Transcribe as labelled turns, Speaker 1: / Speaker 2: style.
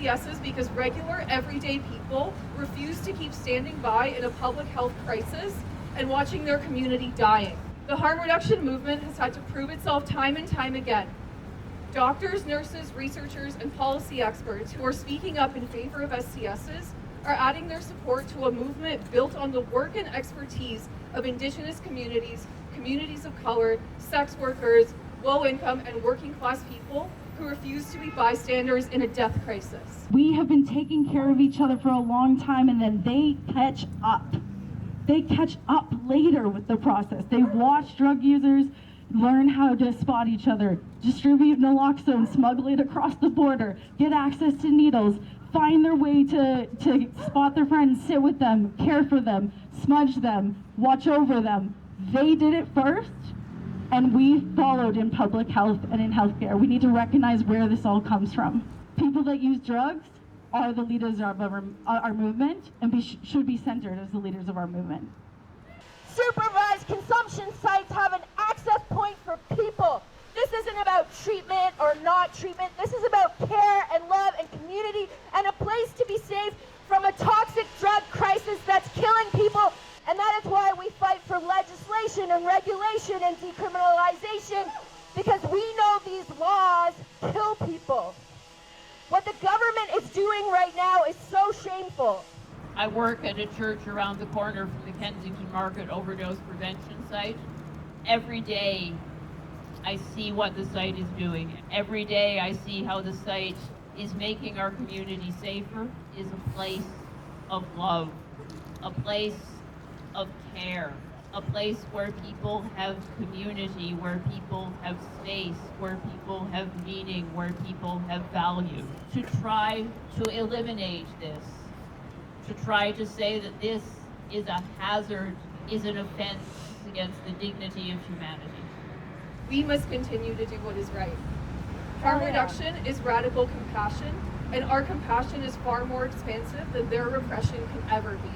Speaker 1: SCSs because regular, everyday people refuse to keep standing by in a public health crisis and watching their community dying. The harm reduction movement has had to prove itself time and time again. Doctors, nurses, researchers, and policy experts who are speaking up in favor of SCSs are adding their support to a movement built on the work and expertise of Indigenous communities, communities of color, sex workers, low-income and working-class people who refuse to be bystanders in a death crisis.
Speaker 2: We have been taking care of each other for a long time, and then they catch up. They catch up later with the process. They watch drug users learn how to spot each other, distribute naloxone, smuggle it across the border, get access to needles, find their way to spot their friends, sit with them, care for them, smudge them, watch over them. They did it first, and we followed in public health and in healthcare. We need to recognize where this all comes from. People that use drugs are the leaders of our movement, and should be centered as the leaders of our movement.
Speaker 3: Supervised consumption sites have an access point for people. This isn't about treatment or not treatment. This is about care and love and community and a place to be saved from a toxic drug crisis that's killing people. And that is why we fight for legislation and regulation and decriminalization, because we know these laws kill people. What the government is doing right now is so shameful.
Speaker 4: I work at a church around the corner from the Kensington Market overdose prevention site. Every day I see what the site is doing. Every day I see how the site is making our community safer, is a place of love, a place of care, a place where people have community, where people have space, where people have meaning, where people have value. To try to eliminate this, to try to say that this is a hazard, is an offense against the dignity of humanity.
Speaker 1: We must continue to do what is right. Harm reduction is radical compassion, and our compassion is far more expansive than their repression can ever be.